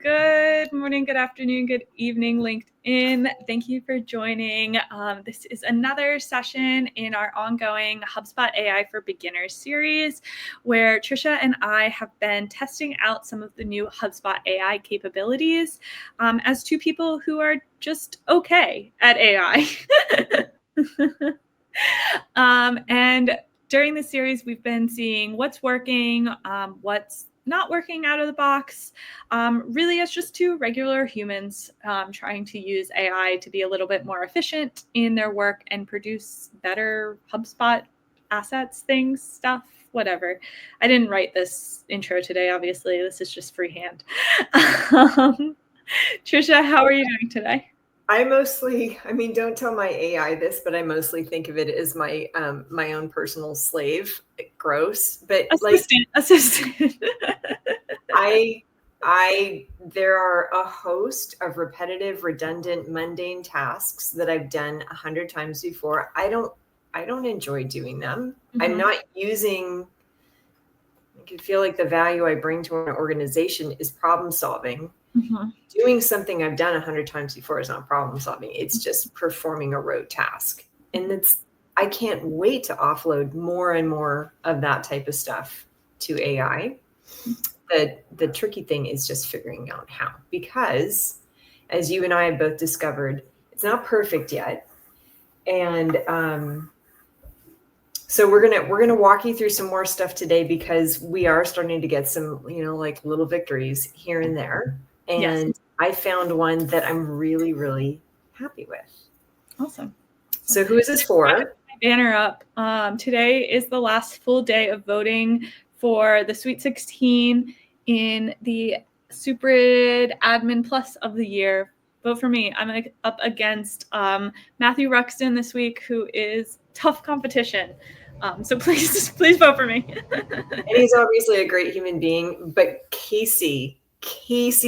Good morning, good afternoon, good evening, LinkedIn. Thank you for joining. This is another session in our ongoing HubSpot AI for Beginners series, where Trisha and I have been testing out some of the new HubSpot AI capabilities as two people who are just okay at AI. And during this series, we've been seeing what's working, what's not working out of the box, really as just two regular humans trying to use AI to be a little bit more efficient in their work and produce better HubSpot assets, things, stuff, whatever. I didn't write this intro today, obviously. This is just freehand. Trisha, how are you doing today? Don't tell my AI this, but I mostly think of it as my my own personal slave. Gross, but Assistant. there are a host of repetitive, redundant, mundane tasks that I've done 100 times before. I don't enjoy doing them. Mm-hmm. I'm not using. I can feel like the value I bring to an organization is problem solving. Mm-hmm. Doing something I've done 100 times before is not problem solving. It's just performing a rote task. And I can't wait to offload more and more of that type of stuff to AI. The tricky thing is just figuring out how, because as you and I have both discovered, it's not perfect yet. And so we're gonna walk you through some more stuff today, because we are starting to get some, like little victories here and there. And yes. I found one that I'm really, really happy with. Awesome. So who is this for? Banner up. Today is the last full day of voting for the Sweet 16 in the Superid Admin Plus of the year. Vote for me. I'm up against Matthew Ruxton this week, who is tough competition. So please vote for me. And he's obviously a great human being, but Casey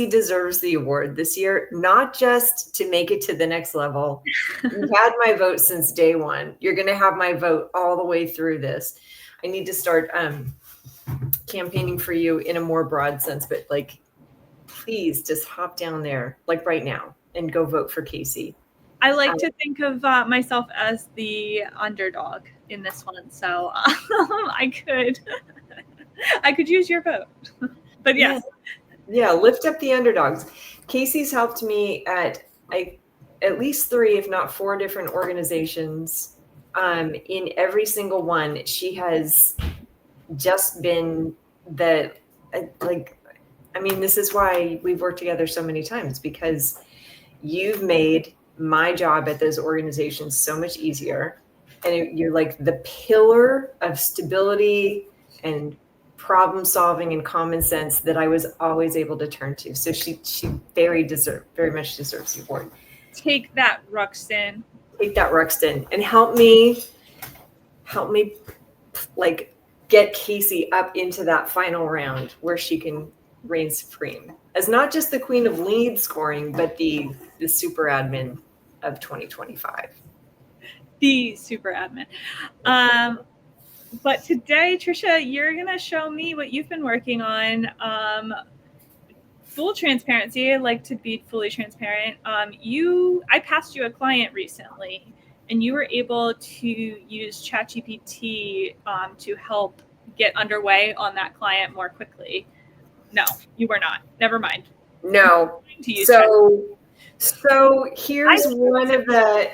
deserves the award this year, not just to make it to the next level. You've had my vote since day one. You're going to have my vote all the way through this. I need to start campaigning for you in a more broad sense, but please just hop down there right now and go vote for Casey. I like to think of myself as the underdog in this one, so I could use your vote. But yes. Yeah, lift up the underdogs. Casey's helped me at least 3, if not 4 different organizations. In every single one, she has just been this is why we've worked together so many times, because you've made my job at those organizations so much easier. And you're like the pillar of stability and problem solving and common sense that I was always able to turn to. So she very much deserves the award. Take that, Ruxton. Take that, Ruxton, and help me get Casey up into that final round where she can reign supreme as not just the queen of lead scoring, but the super admin of 2025. The super admin. But today, Trisha, you're going to show me what you've been working on. Full transparency. I like to be fully transparent. I passed you a client recently, and you were able to use ChatGPT to help get underway on that client more quickly. No, you were not. Never mind. No. So here's one of the.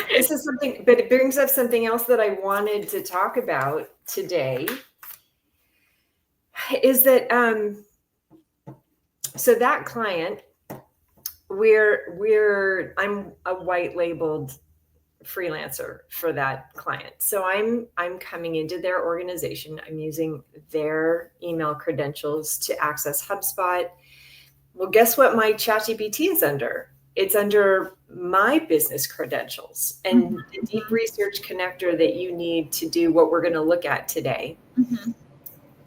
This is something, but it brings up something else that I wanted to talk about today. Is that so that client, I'm a white labeled freelancer for that client. So I'm coming into their organization. I'm using their email credentials to access HubSpot. Well, guess what my ChatGPT is under? It's under my business credentials and the deep research connector that you need to do what we're going to look at today. Mm-hmm.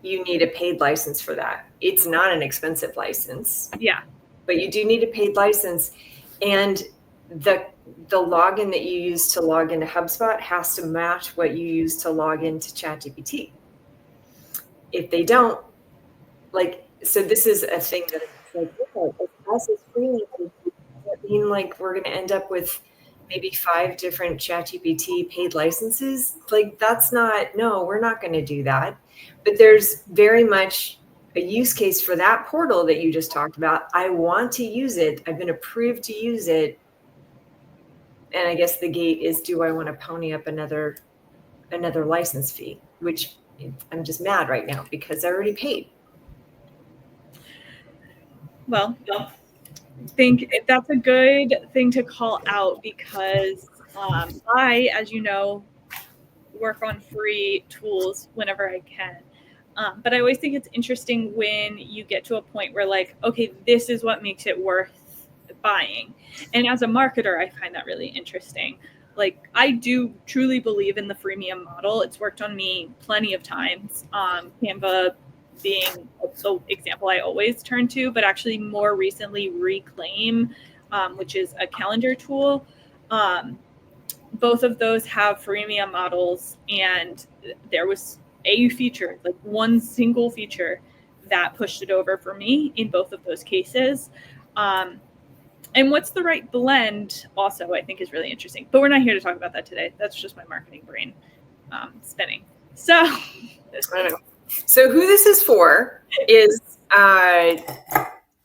You need a paid license for that. It's not an expensive license. Yeah. But you do need a paid license. And the login that you use to log into HubSpot has to match what you use to log into ChatGPT. If they don't, so this is a thing that like, look, us as freelancers, does that mean like we're going to end up with maybe 5 different ChatGPT paid licenses? Like, no, we're not going to do that. But there's very much a use case for that portal that you just talked about. I want to use it. I've been approved to use it. And I guess the gate is, do I want to pony up another license fee, which I'm just mad right now because I already paid. Well, I think that's a good thing to call out because I, as you know, work on free tools whenever I can. But I always think it's interesting when you get to a point where like, okay, this is what makes it worth buying. And as a marketer, I find that really interesting. Like, I do truly believe in the freemium model. It's worked on me plenty of times. Canva being the example I always turn to, but actually more recently Reclaim, which is a calendar tool. Both of those have freemium models, and there was a feature, like one single feature, that pushed it over for me in both of those cases. And what's the right blend also, I think, is really interesting. But we're not here to talk about that today. That's just my marketing brain spinning. So, so who this is for is, I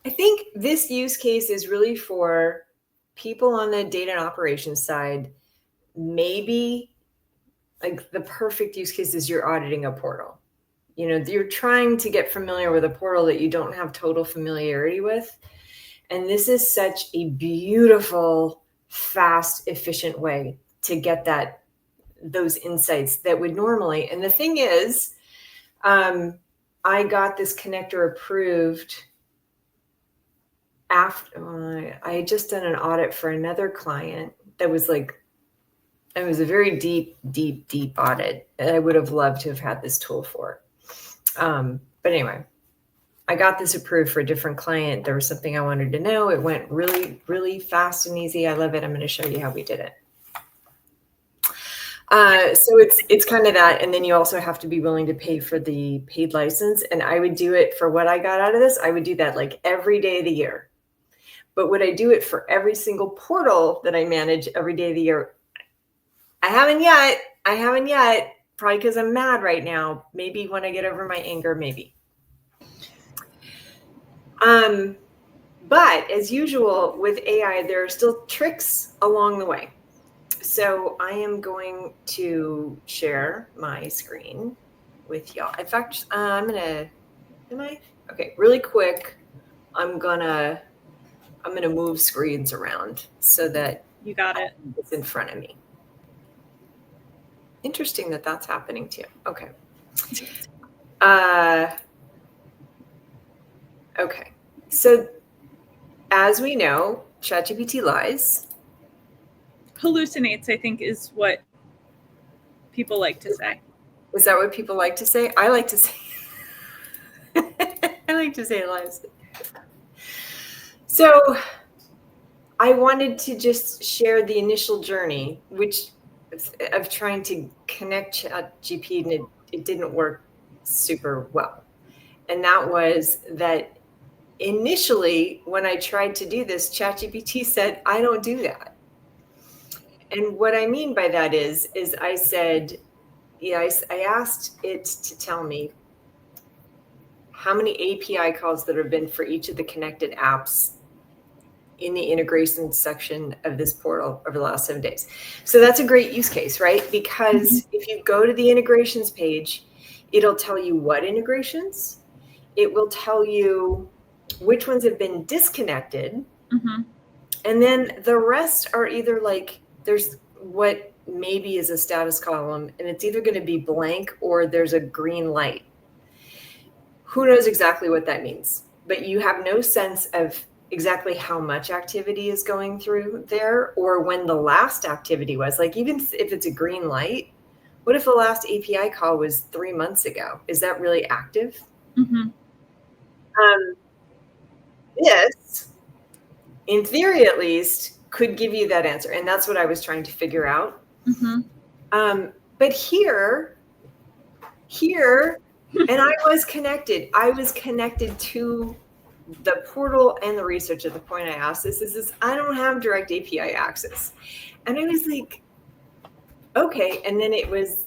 think this use case is really for people on the data and operations side. Maybe like the perfect use case is you're auditing a portal. You know, you're trying to get familiar with a portal that you don't have total familiarity with. And this is such a beautiful, fast, efficient way to get those insights that would normally. And the thing is, I got this connector approved after I had just done an audit for another client that was like, it was a very deep audit. And I would have loved to have had this tool for. But anyway, I got this approved for a different client. There was something I wanted to know. It went really, really fast and easy. I love it. I'm going to show you how we did it. So it's kind of that. And then you also have to be willing to pay for the paid license. And I would do it for what I got out of this. I would do that like every day of the year. But would I do it for every single portal that I manage every day of the year? I haven't yet. Probably because I'm mad right now. Maybe when I get over my anger, maybe. But as usual with AI, there are still tricks along the way. So I am going to share my screen with y'all. In fact, okay, really quick. I'm gonna move screens around so that you got it. It's in front of me. Interesting that that's happening too. Okay. Okay. So as we know, ChatGPT lies. Hallucinates, I think, is what people like to say. Is that what people like to say? I like to say I like to say it lies. So I wanted to just share the initial journey, which of trying to connect ChatGPT, and it didn't work super well. And that was that initially, when I tried to do this, ChatGPT said, I don't do that. And what I mean by that is I said, I asked it to tell me how many API calls there have been for each of the connected apps in the integration section of this portal over the last 7 days. So that's a great use case, right? Because if you go to the integrations page, it'll tell you what integrations. It will tell you which ones have been disconnected. Mm-hmm. And then the rest are either like, there's what maybe is a status column, and it's either going to be blank or there's a green light. Who knows exactly what that means? But you have no sense of exactly how much activity is going through there or when the last activity was. Like, even if it's a green light, what if the last API call was 3 months ago? Is that really active? Mm-hmm. This, in theory at least, could give you that answer. And that's what I was trying to figure out. Mm-hmm. But here, and I was connected to the portal and the research at the point I asked this is I don't have direct API access. And I was like, okay. And then it was,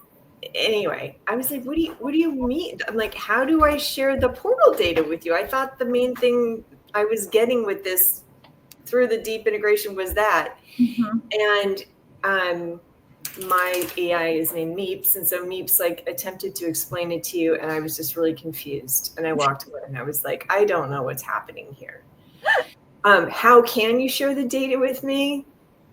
anyway, I was like, what do you mean? I'm like, how do I share the portal data with you? I thought the main thing I was getting with this through the deep integration was that. And my AI is named Meeps. And so Meeps like attempted to explain it to you. And I was just really confused. And I walked away and I was like, I don't know what's happening here. How can you share the data with me?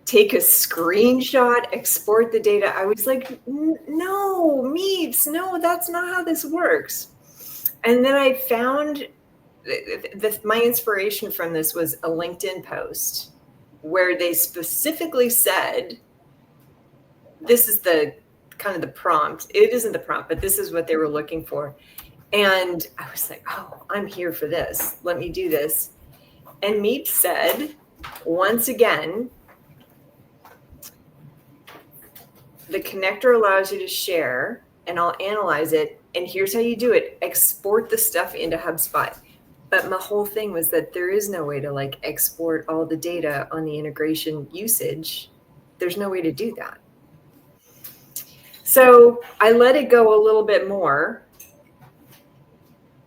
Take a screenshot, export the data. I was like, no, Meeps, no, that's not how this works. And then I found my inspiration from this was a LinkedIn post where they specifically said, this is the kind of the prompt. It isn't the prompt, but this is what they were looking for. And I was like, oh, I'm here for this. Let me do this. And Meep said, once again, the connector allows you to share, and I'll analyze it. And here's how you do it. Export the stuff into HubSpot. But my whole thing was that there is no way to like export all the data on the integration usage. There's no way to do that. So I let it go a little bit more.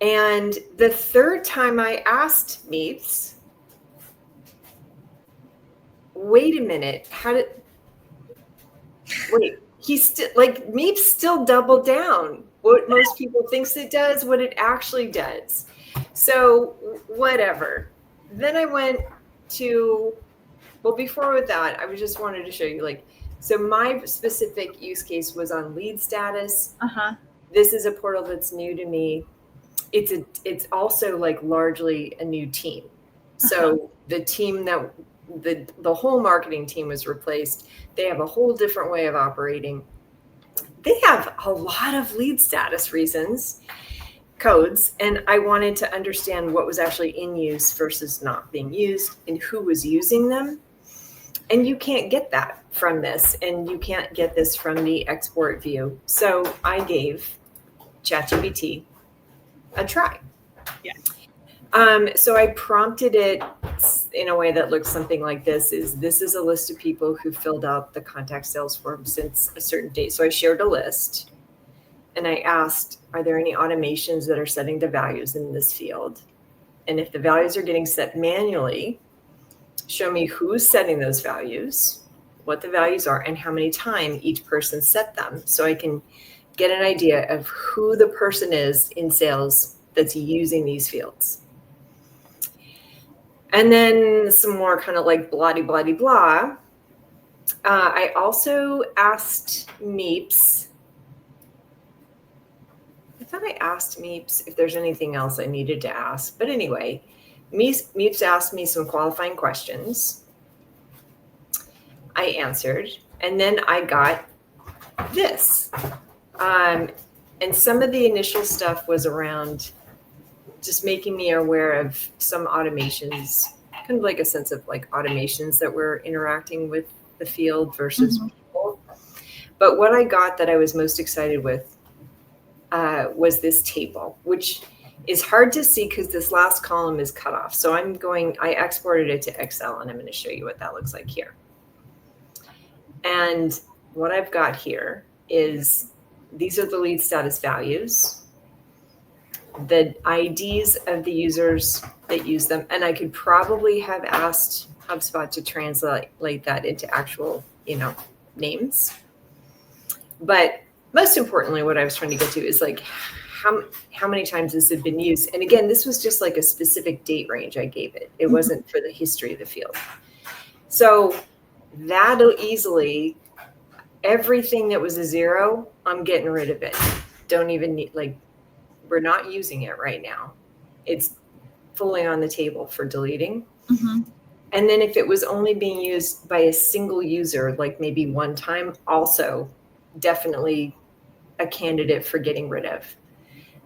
And the third time I asked Meeps, wait a minute, he still, like, Meeps still doubled down what most people thinks it does, what it actually does. So whatever. Then I went to, well, before with that, I just wanted to show you, like, so my specific use case was on lead status. This is a portal that's new to me. It's also like largely a new team. So the team that the whole marketing team was replaced. They have a whole different way of operating. They have a lot of lead status codes, and I wanted to understand what was actually in use versus not being used and who was using them. And you can't get that from this, and you can't get this from the export view. So I gave ChatGPT a try. Yeah. So I prompted it in a way that looks something like this is a list of people who filled out the contact sales form since a certain date. So I shared a list and I asked, are there any automations that are setting the values in this field? And if the values are getting set manually, show me who's setting those values, what the values are, and how many times each person set them. So I can get an idea of who the person is in sales that's using these fields. And then some more kind of like blah. I also asked Meeps. I thought I asked Meeps if there's anything else I needed to ask. But anyway, Meeps asked me some qualifying questions. I answered. And then I got this. And some of the initial stuff was around just making me aware of some automations, kind of like a sense of like automations that were interacting with the field versus people. But what I got that I was most excited with was this table, which is hard to see because this last column is cut off. So I exported it to Excel, and I'm going to show you what that looks like here. And what I've got here is, these are the lead status values, the IDs of the users that use them. And I could probably have asked HubSpot to translate that into actual, names. But most importantly, what I was trying to get to is like how many times this had been used. And again, this was just like a specific date range I gave it. It wasn't for the history of the field. So that'll easily, everything that was a 0, I'm getting rid of it. Don't even need, like, we're not using it right now. It's fully on the table for deleting. And then if it was only being used by a single user, like maybe one time, also definitely a candidate for getting rid of.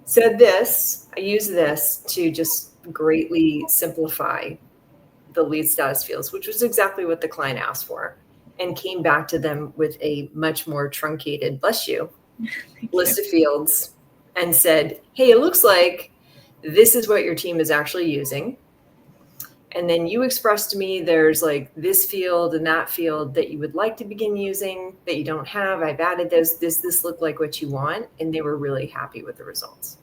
So I use this to just greatly simplify the lead status fields, which was exactly what the client asked for, and came back to them with a much more truncated, bless you, list of fields, and said, hey, it looks like this is what your team is actually using. And then you expressed to me there's like this field and that field that you would like to begin using that you don't have. I've added those. Does this look like what you want? And they were really happy with the results.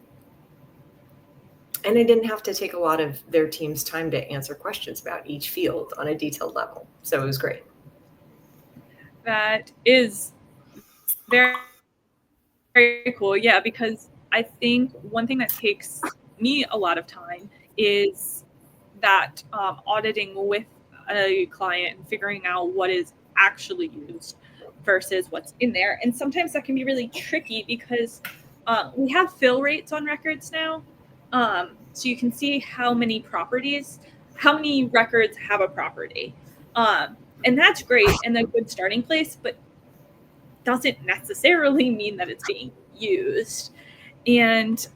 And I didn't have to take a lot of their team's time to answer questions about each field on a detailed level. So it was great. That is very, very cool. Yeah, because I think one thing that takes me a lot of time is that auditing with a client and figuring out what is actually used versus what's in there. And sometimes that can be really tricky because we have fill rates on records now. So you can see how many records have a property. And that's great and a good starting place, but doesn't necessarily mean that it's being used. And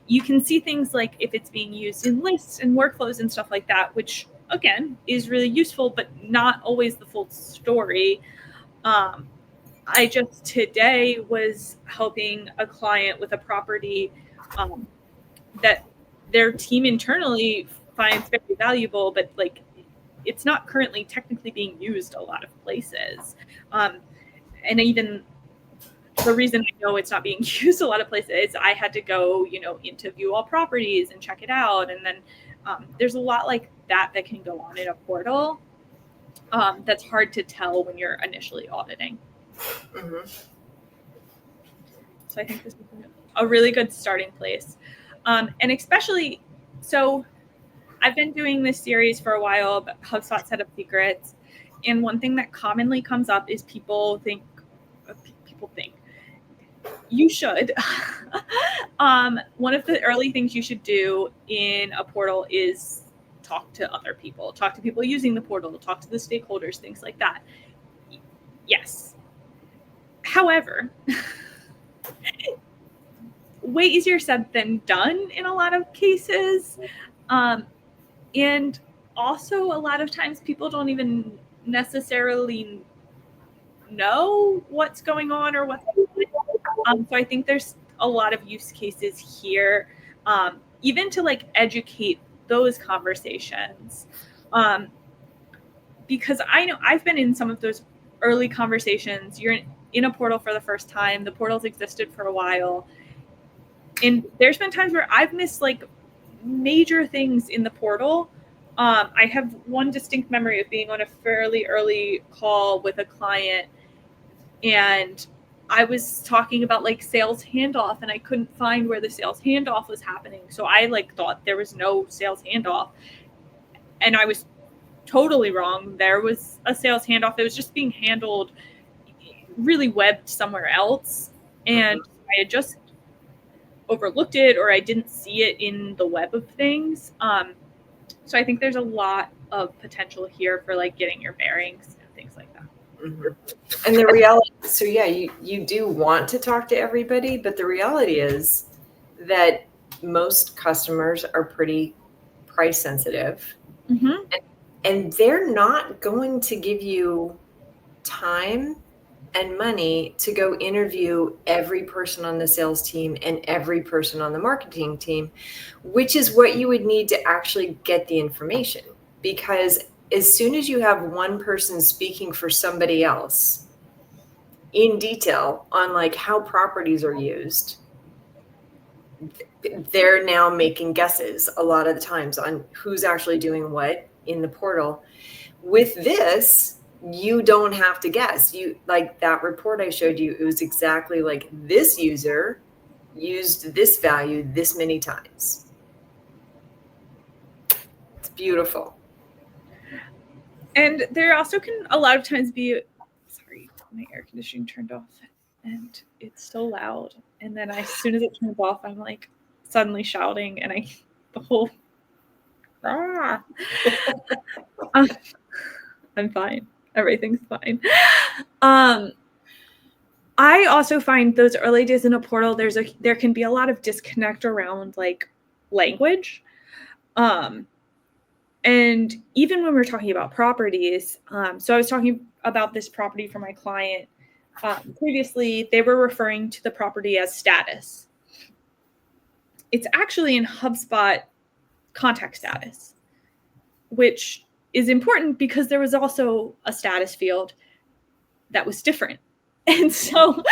you can see things like if it's being used in lists and workflows and stuff like that, which again is really useful, but not always the full story. I just today was helping a client with a property that their team internally finds very valuable, but like it's not currently technically being used a lot of places. And even the reason I know it's not being used a lot of places, I had to go, interview all properties and check it out. And then there's a lot like that can go on in a portal that's hard to tell when you're initially auditing. Mm-hmm. So I think this is a really good starting place. And especially, so I've been doing this series for a while, but HubSpot Setup Secrets. And one thing that commonly comes up is people think you should. One of the early things you should do in a portal is talk to other people, talk to people using the portal, talk to the stakeholders, things like that. Yes. However, way easier said than done in a lot of cases. And also a lot of times people don't even necessarily know what's going on or what's so I think there's a lot of use cases here, even to like educate those conversations. Because I know I've been in some of those early conversations. You're in a portal for the first time. The portal's existed for a while. And there's been times where I've missed like major things in the portal. I have one distinct memory of being on a fairly early call with a client, and I was talking about like sales handoff, and I couldn't find where the sales handoff was happening. So I like thought there was no sales handoff, and I was totally wrong. There was a sales handoff. It was just being handled really webbed somewhere else, and I had just overlooked it, or I didn't see it in the web of things. So I think there's a lot of potential here for like getting your bearings and things like that. Mm-hmm. And the reality, so yeah, you do want to talk to everybody, but the reality is that most customers are pretty price sensitive, and they're not going to give you time and money to go interview every person on the sales team and every person on the marketing team, which is what you would need to actually get the information. Because as soon as you have one person speaking for somebody else in detail on like how properties are used, they're now making guesses a lot of the times on who's actually doing what in the portal. With this, you don't have to guess. You like that report I showed you, it was exactly like this user used this value this many times. It's beautiful. And there also can a lot of times be, sorry, my air conditioning turned off and it's so loud. And then as soon as it turns off, I'm like suddenly shouting, and the whole, I'm fine. Everything's fine. I also find those early days in a portal, there can be a lot of disconnect around like language. And even when we're talking about properties, so I was talking about this property for my client previously, they were referring to the property as status. It's actually in HubSpot contact status, which is important because there was also a status field that was different. And so,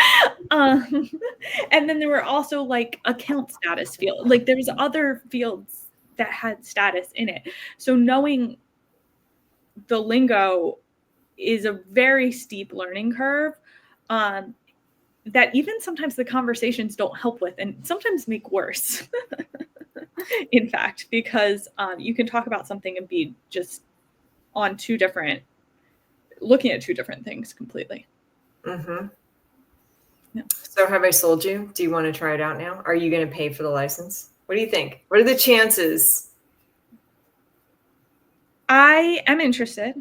and then there were also like account status field, like there's other fields that had status in it. So knowing the lingo is a very steep learning curve that even sometimes the conversations don't help with and sometimes make worse. In fact, because you can talk about something and be just on looking at two different things completely. Mm-hmm. Yeah. So have I sold you? Do you want to try it out now? Are you going to pay for the license? What do you think? What are the chances? I am interested.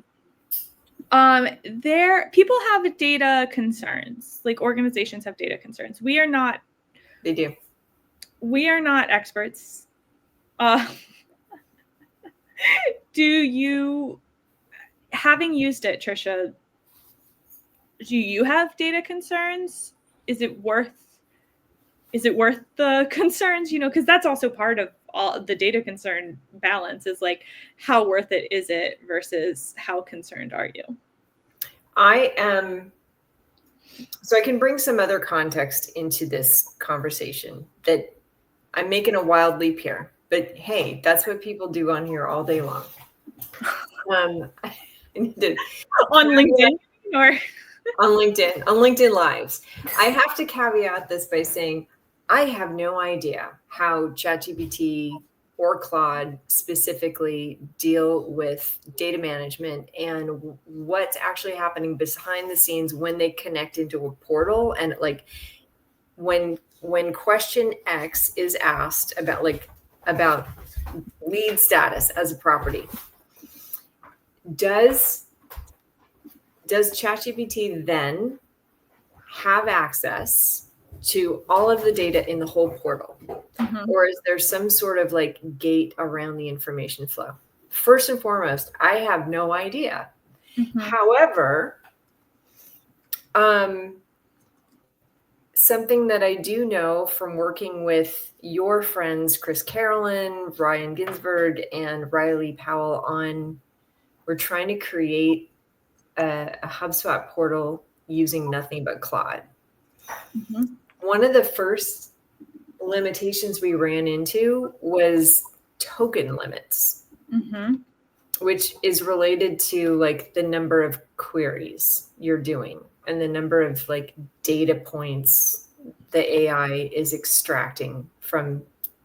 People have data concerns, like organizations have data concerns. We are not. They do. We are not experts. Do you, having used it, Trisha, do you have data concerns? Is it worth the concerns? Because that's also part of all the data concern balance is like, how worth it is it versus how concerned are you? I am. So I can bring some other context into this conversation that I'm making a wild leap here, but hey, that's what people do on here all day long. On LinkedIn or on LinkedIn Lives. I have to caveat this by saying I have no idea how ChatGPT or Claude specifically deal with data management and what's actually happening behind the scenes when they connect into a portal. And like when question X is asked about lead status as a property, does ChatGPT then have access to all of the data in the whole portal? Mm-hmm. Or is there some sort of like gate around the information flow? First and foremost, I have no idea. Mm-hmm. However, something that I do know from working with your friends, Chris Carolyn, Ryan Ginsberg, and Riley Powell we're trying to create a HubSpot portal using nothing but Claude. Mm-hmm. One of the first limitations we ran into was token limits, mm-hmm. which is related to like the number of queries you're doing and the number of like data points the AI is extracting from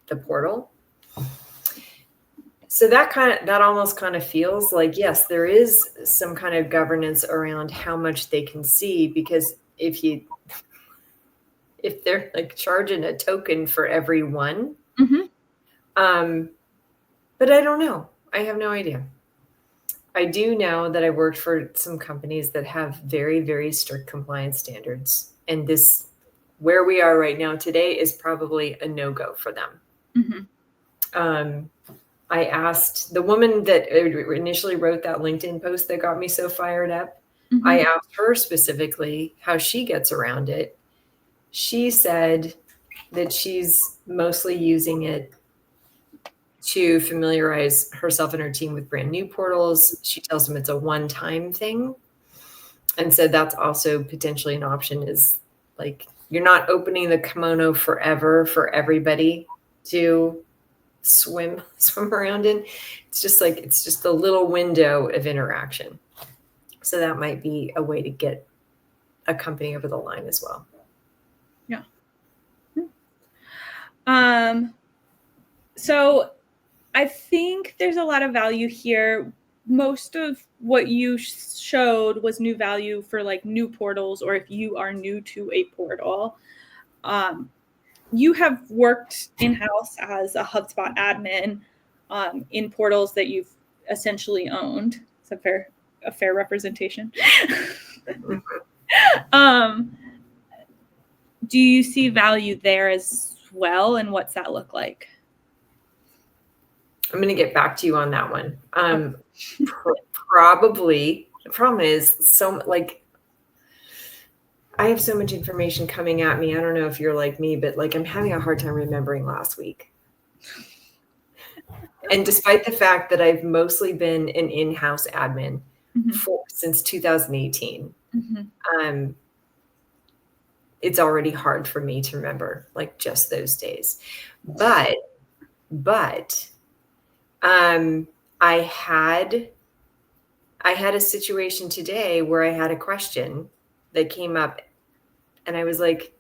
the portal. So that almost kind of feels like, yes, there is some kind of governance around how much they can see, because if they're like charging a token for every one, mm-hmm. But I don't know. I have no idea. I do know that I worked for some companies that have very, very strict compliance standards, and where we are right now today is probably a no-go for them. Mm-hmm. I asked the woman that initially wrote that LinkedIn post that got me so fired up. Mm-hmm. I asked her specifically how she gets around it. She said that she's mostly using it to familiarize herself and her team with brand new portals. She tells them it's a one-time thing. And so that's also potentially an option, is like, you're not opening the kimono forever for everybody to swim around in. It's just a little window of interaction. So that might be a way to get a company over the line as well. Yeah. So I think there's a lot of value here. Most of what you showed was new value for like new portals, or if you are new to a portal. You have worked in-house as a HubSpot admin in portals that you've essentially owned. Is that a fair representation? Do you see value there as well? And what's that look like? I'm going to get back to you on that one. Probably. The problem is I have so much information coming at me. I don't know if you're like me, but like I'm having a hard time remembering last week. And despite the fact that I've mostly been an in-house admin since 2018, it's already hard for me to remember like just those days. But I had a situation today where I had a question that came up, and I was like,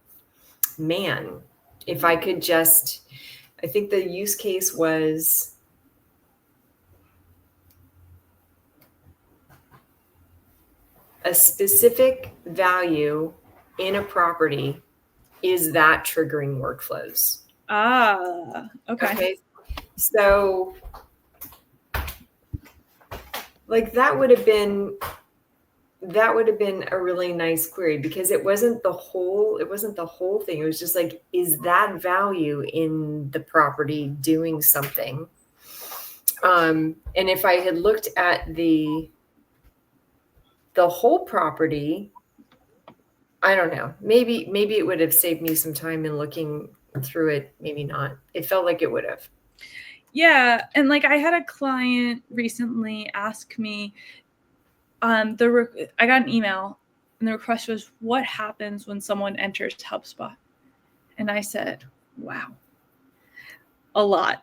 man, if I could just, I think the use case was a specific value in a property. Is that triggering workflows? Okay. So like that would have been a really nice query, because it wasn't the whole thing. It was just like, is that value in the property doing something? And if I had looked at the whole property, I don't know, maybe it would have saved me some time in looking through it. Maybe not. It felt like it would have. Yeah. And like I had a client recently ask me, I got an email and the request was, what happens when someone enters HubSpot? And I said, wow, a lot.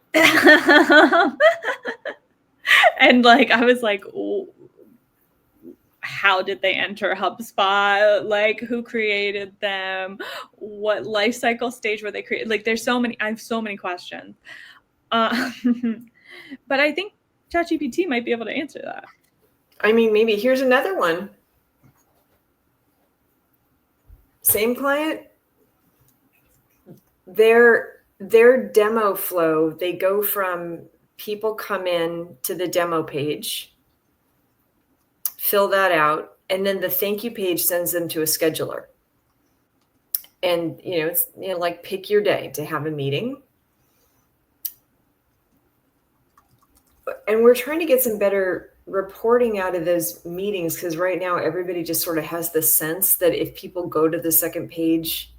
And like, I was like, oh, how did they enter HubSpot? Like, who created them? What life cycle stage were they created? Like, I have so many questions. But I think ChatGPT might be able to answer that. I mean, maybe here's another one. Same client, their demo flow, they go from people come in to the demo page, fill that out, and then the thank you page sends them to a scheduler. And, it's, like pick your day to have a meeting. And we're trying to get some better reporting out of those meetings, because right now everybody just sort of has the sense that if people go to the second page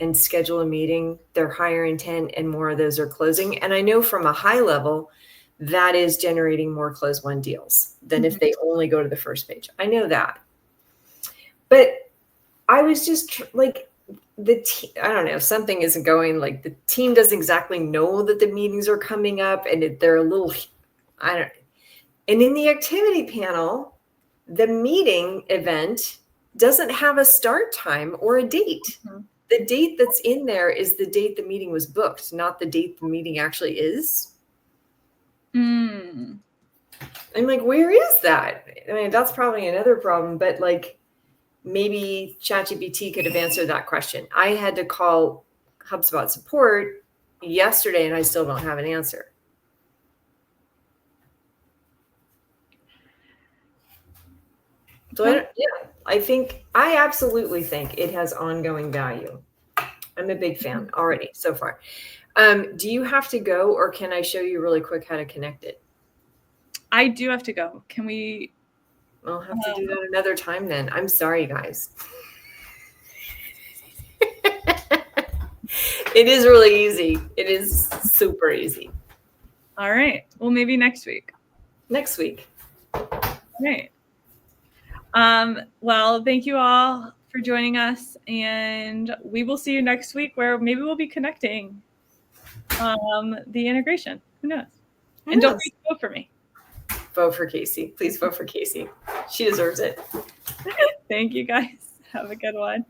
and schedule a meeting, they're higher intent and more of those are closing. And I know from a high level, that is generating more close one deals than if they only go to the first page. I know that. But I was just like, I don't know, something isn't going, like the team doesn't exactly know that the meetings are coming up, and they're a little, and in the activity panel, the meeting event doesn't have a start time or a date. The date that's in there is the date the meeting was booked, not the date the meeting actually is. I'm like, where is that? I mean, that's probably another problem, but like maybe ChatGPT could have answered that question. I had to call HubSpot support yesterday and I still don't have an answer. So I absolutely think it has ongoing value. I'm a big fan already so far. Do you have to go, or can I show you really quick how to connect it? I do have to go. Can we? I'll have to do that another time then. I'm sorry, guys. It is really easy. It is super easy. All right. Well, maybe next week. Next week. Right. Well, thank you all for joining us, and we will see you next week, where maybe we'll be connecting the integration. Who knows? And don't forget to vote for me. Vote for Casey. Please vote for Casey. She deserves it. Thank you, guys. Have a good one.